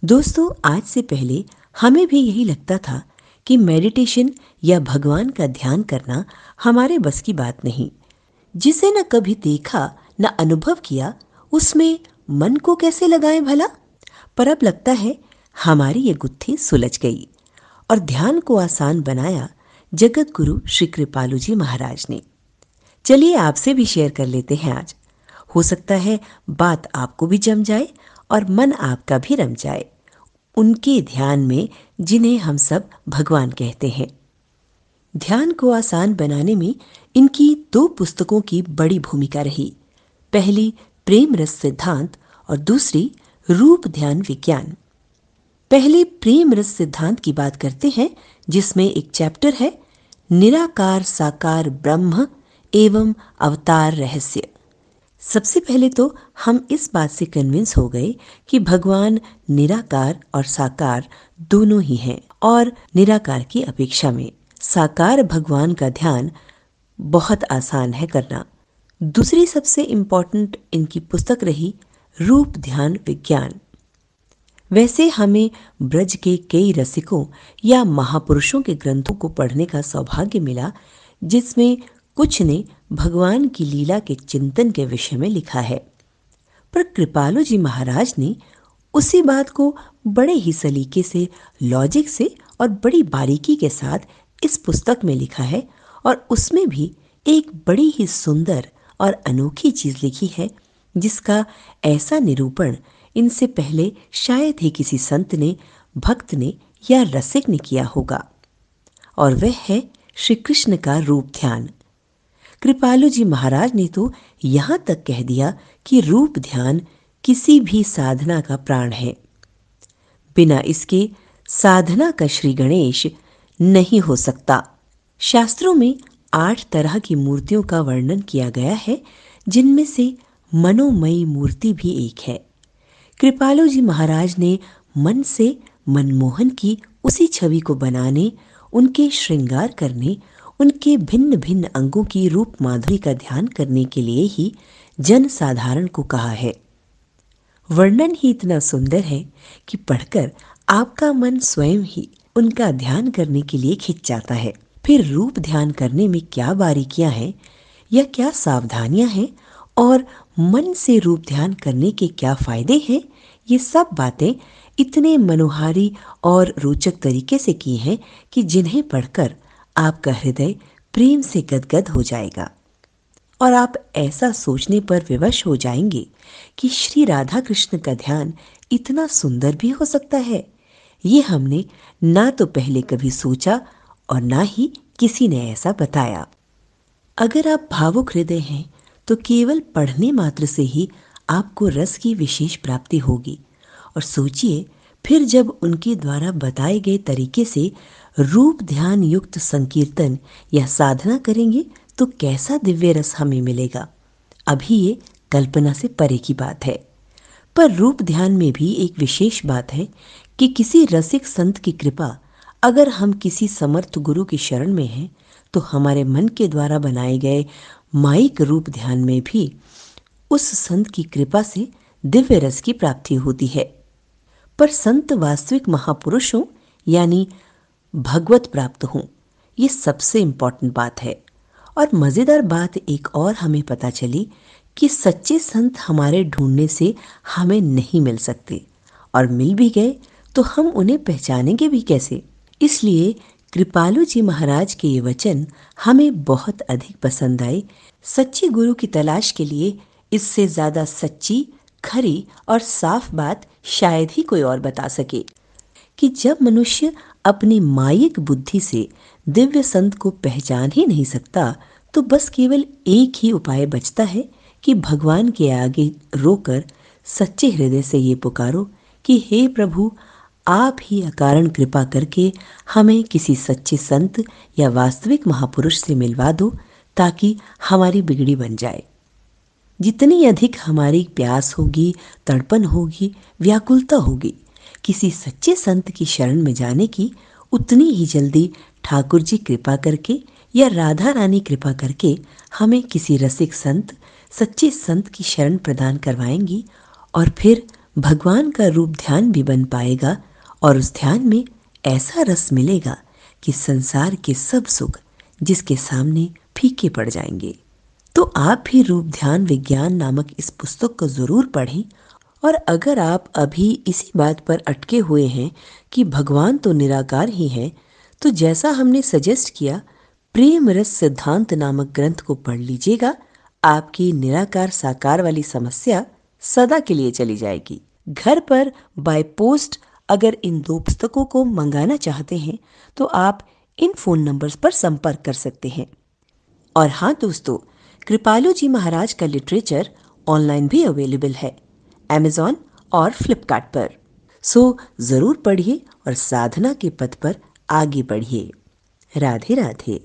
दोस्तों, आज से पहले हमें भी यही लगता था कि मेडिटेशन या भगवान का ध्यान करना हमारे बस की बात नहीं। जिसे न कभी देखा न अनुभव किया, उसमें मन को कैसे लगाएं भला। पर अब लगता है हमारी ये गुत्थी सुलझ गई और ध्यान को आसान बनाया जगत गुरु श्री कृपालु जी महाराज ने। चलिए आपसे भी शेयर कर लेते हैं आज। हो सकता है बात आपको भी जम जाए और मन आपका भी रम जाए उनके ध्यान में, जिन्हें हम सब भगवान कहते हैं। ध्यान को आसान बनाने में इनकी दो पुस्तकों की बड़ी भूमिका रही। पहली प्रेम रस सिद्धांत और दूसरी रूप ध्यान विज्ञान। पहले प्रेम रस सिद्धांत की बात करते हैं, जिसमें एक चैप्टर है निराकार साकार ब्रह्म एवं अवतार रहस्य। सबसे पहले तो हम इस बात से कन्विंस हो गए कि भगवान निराकार और साकार दोनों ही हैं, और निराकार की अपेक्षा में साकार भगवान का ध्यान बहुत आसान है करना। दूसरी सबसे इंपॉर्टेंट इनकी पुस्तक रही रूप ध्यान विज्ञान। वैसे हमें ब्रज के कई रसिकों या महापुरुषों के ग्रंथों को पढ़ने का सौभाग्य मिला, जिसमें कुछ ने भगवान की लीला के चिंतन के विषय में लिखा है। पर कृपालु जी महाराज ने उसी बात को बड़े ही सलीके से, लॉजिक से और बड़ी बारीकी के साथ इस पुस्तक में लिखा है, और उसमें भी एक बड़ी ही सुंदर और अनोखी चीज लिखी है, जिसका ऐसा निरूपण इनसे पहले शायद ही किसी संत ने, भक्त ने या रसिक ने किया होगा। और वह है श्री कृष्ण का रूप ध्यान। कृपालु जी महाराज ने तो यहां तक कह दिया कि रूप ध्यान किसी भी साधना का प्राण है। बिना इसके साधना का श्री गणेश नहीं हो सकता। शास्त्रों में 8 तरह की मूर्तियों का वर्णन किया गया है, जिनमें से मनोमयी मूर्ति भी एक है। कृपालु जी महाराज ने मन से मनमोहन की उसी छवि को बनाने, उनके श्रृंगार करने, उनके भिन्न भिन्न अंगों की रूप माधुरी का ध्यान करने के लिए ही जन साधारण को कहा है। वर्णन ही इतना सुंदर है कि पढ़कर आपका मन स्वयं ही उनका ध्यान करने के लिए खिंच जाता है। फिर रूप ध्यान करने में क्या बारीकियां हैं या क्या सावधानियां हैं, और मन से रूप ध्यान करने के क्या फायदे हैं, ये सब बातें इतने मनोहारी और रोचक तरीके से की हैं कि जिन्हें पढ़कर आपका हृदय प्रेम से गदगद हो जाएगा, और आप ऐसा सोचने पर विवश हो जाएंगे कि श्री राधा कृष्ण का ध्यान इतना सुंदर भी हो सकता है। ये हमने ना तो पहले कभी सोचा और ना ही किसी ने ऐसा बताया। अगर आप भावुक हृदय हैं तो केवल पढ़ने मात्र से ही आपको रस की विशेष प्राप्ति होगी, और सोचिए फिर जब उनके द्वारा बताए गए तरीके से रूप ध्यान युक्त संकीर्तन या साधना करेंगे तो कैसा दिव्य रस हमें मिलेगा। अभी ये कल्पना से परे की बात है। पर रूप ध्यान में भी एक विशेष बात है कि किसी रसिक संत की कृपा, अगर हम किसी समर्थ गुरु की शरण में हैं, तो हमारे मन के द्वारा बनाए गए माइक रूप ध्यान में भी उस संत की कृपा से दिव्य रस की प्राप्ति होती है। पर संत वास्तविक महापुरुष हों यानी भगवत प्राप्त हों, ये सबसे इंपॉर्टेंट बात है। और मज़ेदार बात एक और हमें पता चली कि सच्चे संत हमारे ढूंढने से हमें नहीं मिल सकते, और मिल भी गए तो हम उन्हें पहचानेंगे भी कैसे। इसलिए कृपालु जी महाराज के ये वचन हमें बहुत अधिक पसंद आए। सच्चे गुरु की तलाश के लिए इससे ज़्यादा सच्ची, खरी और साफ बात शायद ही कोई और बता सके कि जब मनुष्य अपनी मायिक बुद्धि से दिव्य संत को पहचान ही नहीं सकता, तो बस केवल एक ही उपाय बचता है कि भगवान के आगे रोकर सच्चे हृदय से ये पुकारो कि हे प्रभु, आप ही अकारण कृपा करके हमें किसी सच्चे संत या वास्तविक महापुरुष से मिलवा दो, ताकि हमारी बिगड़ी बन जाए। जितनी अधिक हमारी प्यास होगी, तड़पन होगी, व्याकुलता होगी किसी सच्चे संत की शरण में जाने की, उतनी ही जल्दी ठाकुर जी कृपा करके या राधा रानी कृपा करके हमें किसी रसिक संत, सच्चे संत की शरण प्रदान करवाएंगी, और फिर भगवान का रूप ध्यान भी बन पाएगा और उस ध्यान में ऐसा रस मिलेगा कि संसार के सब सुख जिसके सामने फीके पड़ जाएंगे। तो आप भी रूप ध्यान विज्ञान नामक इस पुस्तक को जरूर पढ़ें। और अगर आप अभी इसी बात पर अटके हुए हैं कि भगवान तो निराकार ही है, तो जैसा हमने सजेस्ट किया, प्रेम रस सिद्धांत नामक ग्रंथ को पढ़ लीजिएगा। आपकी निराकार साकार वाली समस्या सदा के लिए चली जाएगी। घर पर बाय पोस्ट अगर इन दो पुस्तकों को मंगाना चाहते हैं तो आप इन फोन नंबर्स पर संपर्क कर सकते हैं। और हाँ दोस्तों, कृपालु जी महाराज का लिटरेचर ऑनलाइन भी अवेलेबल है, अमेज़न और फ्लिपकार्ट पर। सो जरूर पढ़िए और साधना के पथ पर आगे बढ़िए। राधे राधे।